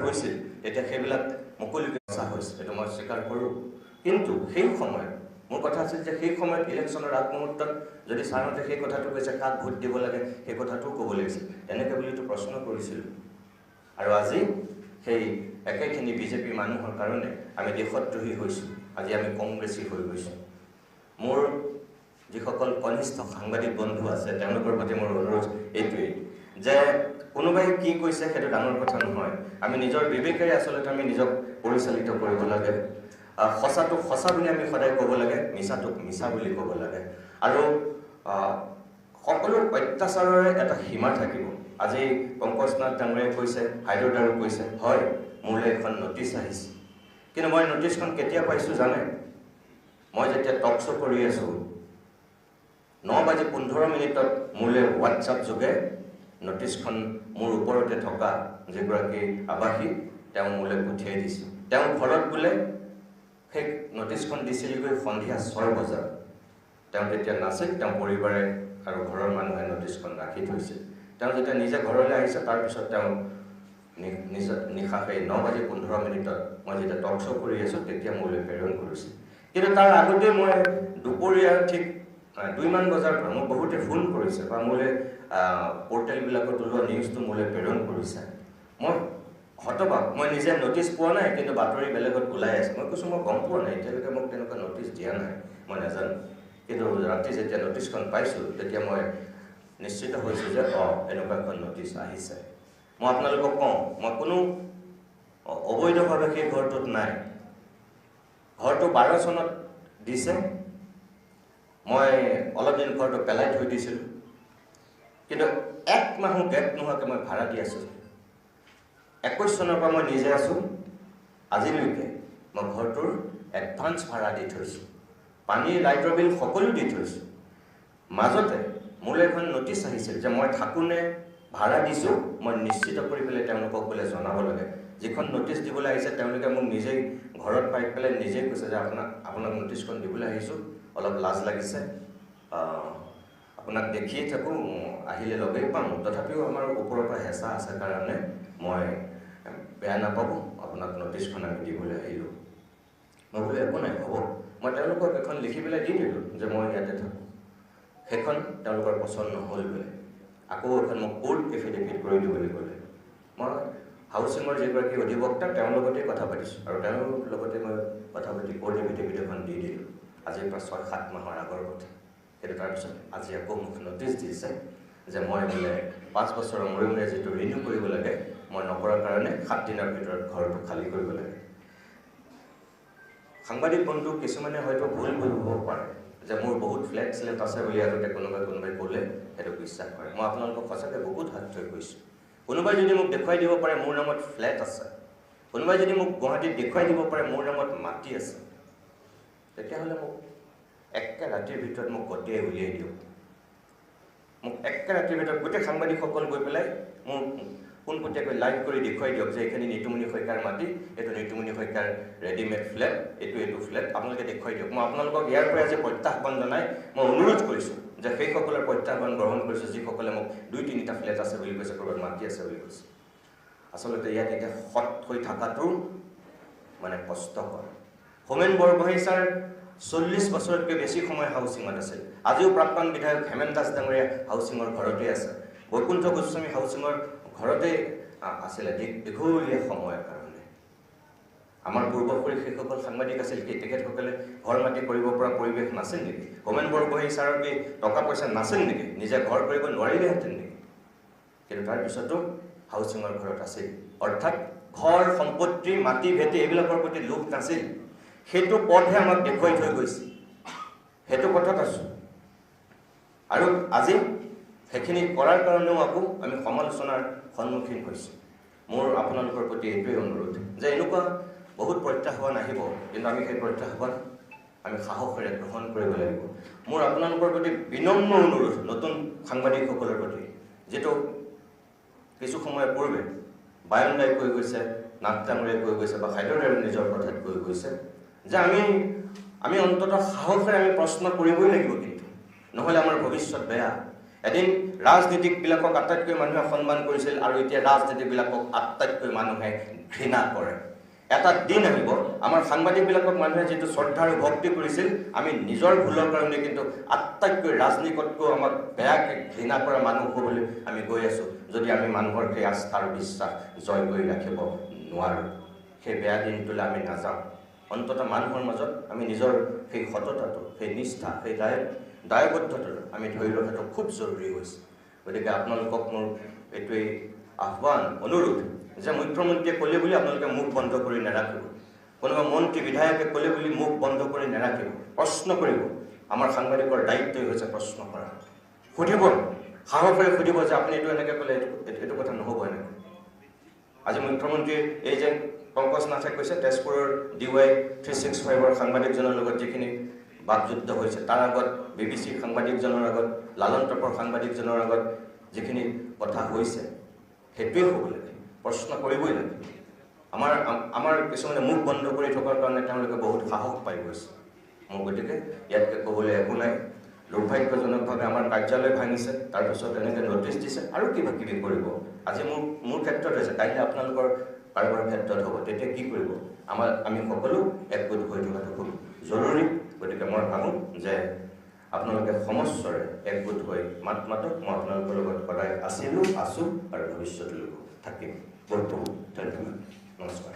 হৈছিল তেতিয়া সেইবিলাক মুকলিকৈ সঁচা হৈছিল, এইটো মই স্বীকাৰ কৰোঁ। কিন্তু সেই সময়ত মোৰ কথা আছিল যে সেই সময়ত ইলেকশ্যনৰ আগমুহূৰ্তত যদি ছাৰহঁতে সেই কথাটো কৈছে কাক ভোট দিব লাগে সেই কথাটোও ক'ব লাগিছিল, তেনেকৈ বুলিতো প্ৰশ্ন কৰিছিলোঁ। আৰু আজি সেই একেখিনি বিজেপি মানুহৰ কাৰণে আমি দেশদ্ৰোহী হৈছোঁ, আজি আমি কংগ্ৰেছী হৈ গৈছোঁ। মোৰ যিসকল কনিষ্ঠ সাংবাদিক বন্ধু আছে তেওঁলোকৰ প্ৰতি মোৰ অনুৰোধ এইটোৱেই যে কোনোবাই কি কৈছে সেইটো ডাঙৰ কথা নহয়, আমি নিজৰ বিবেকেৰে আচলতে আমি নিজক পৰিচালিত কৰিব লাগে। সঁচাটোক সঁচা বুলি আমি সদায় ক'ব লাগে, মিছাটোক মিছা বুলি ক'ব লাগে। আৰু সকলো অত্যাচাৰৰে এটা সীমা থাকিব। আজি পংকজ নাথ ডাঙৰীয়াই কৈছে, হাইদৰদাৰো কৈছে, হয় মোলৈ এখন নটিচ আহিছে, কিন্তু মই নটিচখন কেতিয়া পাইছোঁ জানে? মই যেতিয়া টক শ্ব' কৰি আছোঁ 9:15 মোলৈ হোৱাটছআপ যোগে নটিচখন মোৰ ওপৰতে থকা যিগৰাকী আৱাসী তেওঁ মোলৈ পঠিয়াই দিছে। তেওঁ ঘৰত বোলে সেই নটিচখন দিছিলগৈ সন্ধিয়া 6 বজাত। তেওঁ তেতিয়া নাছিল, তেওঁ পৰিবাৰে আৰু ঘৰৰ মানুহে নটিচখন ৰাখি থৈছিল। তেওঁ যেতিয়া নিজে ঘৰলৈ আহিছে তাৰপিছত তেওঁ নিশা সেই 9:15 মই যেতিয়া টক শ্ব' কৰি আছোঁ তেতিয়া মোলৈ প্ৰেৰণ কৰিছে। কিন্তু তাৰ আগতে মই দুপৰীয়া ঠিক 2মান বজাৰ পৰা মোক বহুতে ফোন কৰিছে বা মোলৈ পৰ্টেলবিলাকত ওলোৱা নিউজটো মোলৈ প্ৰেৰণ কৰিছে। মই হতবাক, মই নিজে নটিচ পোৱা নাই, কিন্তু বাতৰি বেলেগত ওলাই আছে। মই কৈছোঁ মই গম পোৱা নাই, এতিয়ালৈকে মোক তেনেকুৱা নটিচ দিয়া নাই, মই নাজানো। কিন্তু ৰাতি যেতিয়া নটিচখন পাইছোঁ তেতিয়া মই নিশ্চিত হৈছোঁ যে এনেকুৱা এখন নটিচ আহিছে। মই আপোনালোকক কওঁ, মই কোনো অবৈধভাৱে সেই ঘৰটোত নাই। ঘৰটো 12 চনত দিছে, মই অলপ দিন ঘৰটো পেলাই থৈ দিছিলোঁ, কিন্তু 1 মাহো গেপ নোহোৱাকৈ মই ভাড়া দি আছোঁ। 21 চনৰ পৰা মই নিজে আছোঁ, আজিলৈকে মই ঘৰটোৰ এডভান্স ভাড়া দি থৈছোঁ, পানী লাইটৰ বিল সকলো দি থৈছোঁ। মাজতে মোলৈ এখন নটিচ আহিছিল যে মই থাকোঁনে ভাড়া দিছোঁ মই নিশ্চিত কৰি পেলাই তেওঁলোকক বোলে জনাব লাগে। যিখন নটিচ দিবলৈ আহিছে তেওঁলোকে মোক নিজেই ঘৰত পাই পেলাই নিজেই কৈছে যে আপোনাক নটিচখন দিবলৈ আহিছোঁ, অলপ লাজ লাগিছে, আপোনাক দেখিয়ে থাকোঁ, আহিলে লগেই পাম, তথাপিও আমাৰ ওপৰৰ পৰা হেঁচা আছে কাৰণে মই বেয়া নাপাব, আপোনাক নটিচখন আমি দিবলৈ আহিলোঁ। মই বোলো একো নাই, হ'ব। মই তেওঁলোকক এখন লিখি পেলাই দি দিলোঁ যে মই ইয়াতে থাকোঁ। সেইখন তেওঁলোকৰ পচন্দ নহ'ল বোলে, আকৌ এখন মোক কোৰ্ট এফিডেভিট কৰি দিবলৈ ক'লে। মই হাউচিঙৰ যিগৰাকী অধিবক্তা তেওঁৰ লগতেই কথা পাতিছোঁ, আৰু তেওঁৰ লগতে মই কথা পাতি কোৰ্ট এফিডেভিট এখন দি দিলোঁ। আজিৰ পৰা 6-7 মাহৰ আগৰ কথা। কিন্তু তাৰপিছত আজি আকৌ মোক নটিচ দিছে যে মই বোলে 5 বছৰৰ মূৰে মূৰে যিটো ৰিনিউ কৰিব লাগে মই নকৰাৰ কাৰণে 7 দিনৰ ভিতৰত ঘৰটো খালী কৰিব লাগে। সাংবাদিক বন্ধু কিছুমানে হয়তো ভুল বুজিব পাৰে যে মোৰ বহুত ফ্লেট শ্লেট আছে বুলি আগতে কোনোবাই ক'লে সেইটো বিশ্বাস কৰে। মই আপোনালোকক সঁচাকৈ বহুত হাত থৈ কৈছোঁ, কোনোবাই যদি মোক দেখুৱাই দিব পাৰে মোৰ নামত ফ্লেট আছে, কোনোবাই যদি মোক গুৱাহাটীত দেখুৱাই দিব পাৰে মোৰ নামত মাটি আছে, তেতিয়াহ'লে মোক একে ৰাতিৰ ভিতৰত মোক গতিয়ে উলিয়াই দিয়ক। মোক একে ৰাতিৰ ভিতৰত গোটেই সাংবাদিকসকল গৈ পেলাই মোক পোনপটীয়াকৈ লাইভ কৰি দেখুৱাই দিয়ক যে এইখিনি নিতুমণি শইকীয়াৰ মাটি, এইটো নিতুমণি শইকীয়াৰ ৰেডিমেড ফ্লেট, এইটো ফ্লেট, আপোনালোকে দেখুৱাই দিয়ক। মই আপোনালোকক ইয়াৰ পৰা আজি প্ৰত্যাহ্বান জনাই মই অনুৰোধ কৰিছোঁ যে সেইসকলৰ প্ৰত্যাহ্বান গ্ৰহণ কৰিছোঁ যিসকলে মোক 2-3টা ফ্লেট আছে বুলি কৈছে, ক'ৰবাত মাটি আছে বুলি কৈছে। আচলতে ইয়াত এতিয়া সৎ হৈ থকাটো মানে কষ্টকৰ। হোমেন বৰগোহাঁই ছাৰ 40 বছৰতকৈ বেছি সময় হাউচিঙত আছিল। আজিও প্ৰাক্তন বিধায়ক হেমেন দাস ডাঙৰীয়া হাউচিঙৰ ঘৰতে আছে, বৈকুণ্ঠ গোস্বামী হাউচিঙৰ ঘৰতে আছিলে দীঘলীয়া সময়ৰ কাৰণে। আমাৰ পূৰ্বপুৰুষ সেইসকল সাংবাদিক আছিল কি তেখেতসকলে ঘৰ মাটি কৰিব পৰা পৰিৱেশ নাছিল নেকি? হোমেন বৰগোহাঁই ছাৰৰ কি টকা পইচা নাছিল নেকি? নিজে ঘৰ কৰিব নোৱাৰিলেহেঁতেন নেকি? কিন্তু তাৰপিছতো হাউচিঙৰ ঘৰত আছিল। অৰ্থাৎ ঘৰ সম্পত্তি মাটি ভেটি এইবিলাকৰ প্ৰতি লোভ নাছিল। সেইটো পথহে আমাক দেখুৱাই থৈ গৈছে, সেইটো পথত আছোঁ। আৰু আজি সেইখিনি কৰাৰ কাৰণেও আকৌ আমি সমালোচনাৰ সন্মুখীন হৈছোঁ। মোৰ আপোনালোকৰ প্ৰতি এইটোৱেই অনুৰোধ যে এনেকুৱা বহুত প্ৰত্যাহ্বান আহিব, কিন্তু আমি সেই প্ৰত্যাহ্বান আমি সাহসেৰে গ্ৰহণ কৰিব লাগিব। মোৰ আপোনালোকৰ প্ৰতি বিনম্ৰ অনুৰোধ নতুন সাংবাদিকসকলৰ প্ৰতি, যিটো কিছু সময়ৰ পূৰ্বে বায়নদাই কৈ গৈছে, নাথ ডাঙৰীয়াই কৈ গৈছে বা হাইদৰদাই নিজৰ কথাত কৈ গৈছে যে আমি অন্ততঃ সাহসেৰে আমি প্ৰশ্ন কৰিবই লাগিব, কিন্তু নহ'লে আমাৰ ভৱিষ্যত বেয়া। এদিন ৰাজনীতিকবিলাকক আটাইতকৈ মানুহে সন্মান কৰিছিল আৰু এতিয়া ৰাজনীতিবিলাকক আটাইতকৈ মানুহে ঘৃণা কৰে। এটা দিন আহিব আমাৰ সাংবাদিকবিলাকক মানুহে যিটো শ্ৰদ্ধা আৰু ভক্তি কৰিছিল, আমি নিজৰ ভুলৰ কাৰণে কিন্তু আটাইতকৈ ৰাজনীতিকতকৈ আমাক বেয়াকৈ ঘৃণা কৰা মানুহ হ'বলৈ আমি গৈ আছোঁ, যদি আমি মানুহৰ সেই আস্থা আৰু বিশ্বাস জয় কৰি ৰাখিব নোৱাৰোঁ। সেই বেয়া দিনটোলৈ আমি নাযাওঁ। অন্ততঃ মানুহৰ মাজত আমি নিজৰ সেই সততাটো, সেই নিষ্ঠা, সেই দায়বদ্ধতাটো আমি ধৰি ৰখাটো খুব জৰুৰী হৈছে। গতিকে আপোনালোকক মোৰ এইটোৱেই আহ্বান, অনুৰোধ যে মুখ্যমন্ত্ৰীয়ে ক'লে বুলি আপোনালোকে মুখ বন্ধ কৰি নাৰাখিব, কোনোবা মন্ত্ৰী বিধায়কে ক'লে বুলি মুখ বন্ধ কৰি নাৰাখিব, প্ৰশ্ন কৰিব। আমাৰ সাংবাদিকৰ দায়িত্বই হৈছে প্ৰশ্ন কৰা, সুধিব, সাহসেৰে সুধিব যে আপুনি এইটো এনেকৈ ক'লে, এইটো কথা নহ'ব এনেকৈ। আজি মুখ্যমন্ত্ৰীয়ে এই যে পংকজ নাথে কৈছে তেজপুৰৰ DY 365ৰ সাংবাদিকজনৰ লগত যিখিনি বাকযুদ্ধ হৈছে, তাৰ আগত BBC সাংবাদিকজনৰ আগত, লালন টপৰ সাংবাদিকজনৰ আগত যিখিনি কথা হৈছে, সেইটোৱেই হ'ব লাগে, প্ৰশ্ন কৰিবই লাগে। আমাৰ কিছুমানে মুখ বন্ধ কৰি থকাৰ কাৰণে তেওঁলোকে বহুত সাহস পাই গৈছে। মোৰ গতিকে ইয়াতকৈ ক'বলৈ একো নাই। দুৰ্ভাগ্যজনকভাৱে আমাৰ কাৰ্যালয় ভাঙিছে, তাৰপিছত এনেকৈ নটিচ দিছে আৰু কিবা কিবি কৰিব। আজি মোৰ ক্ষেত্ৰত হৈছে, কাইলৈ আপোনালোকৰ কাৰোবাৰ ক্ষেত্ৰত হ'ব, তেতিয়া কি কৰিব? আমি সকলো একগোট হৈ থকাটো খুব জৰুৰী। গতিকে মই ভাবোঁ যে আপোনালোকে সমস্বৰে একগোট হৈ মাত মাতক। মই আপোনালোকৰ লগত সদায় আছিলোঁ, আছোঁ আৰু ভৱিষ্যতলৈও থাকিম। বহুত বহুত ধন্যবাদ। নমস্কাৰ।